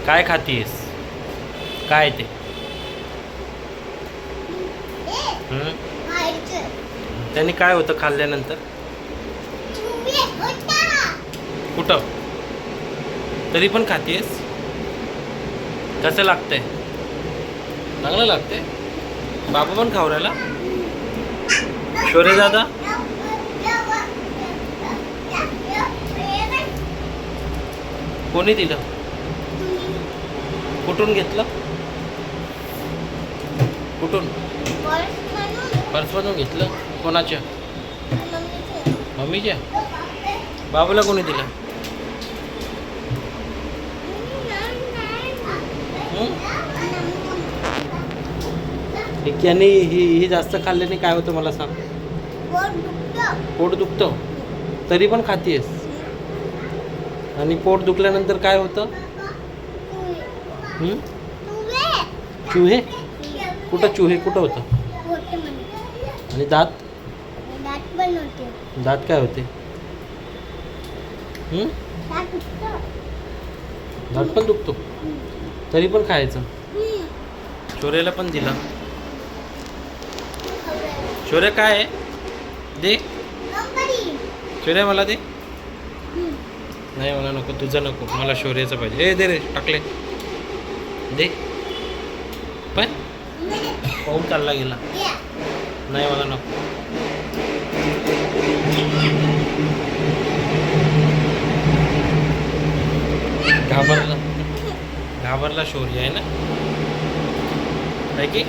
काय खातीयस? काय ते? हं? त्यांनी काय होतं खाल्ल्यानंतर? कुठं? तरी पण खातीयस? कसं लागतंय? चांगलं लागतंय? बाबा पण खाऊ राहिला? शौर्य दादा? कोणी दिलं? कुठून घेतलं? कुठून? पर्समधून घेतलं? कोणाच्या? मम्मीच्या? बाबूला कोणी दिलं? आणि ही जास्त खाल्ल्याने काय होतं मला सांग? पोट दुखतं. तरी पण खातीयस? आणि पोट दुखल्यानंतर काय होतं? चुहे? कुठं चुहे कुठं होतं? आणि दात? दात काय होते? दात पण दुखतो. तरी पण खायचं. शौर्याला पण दिला. शौर्य काय आहे? दे. शौर्य मला दे. नाही मला नको, तुझं नको, मला शौर्याचं पाहिजे. दे रे, टाकले दे. पण पाहून चालला गेला. नाही मला नको. घाबरला शौर्य आहे ना, आहे की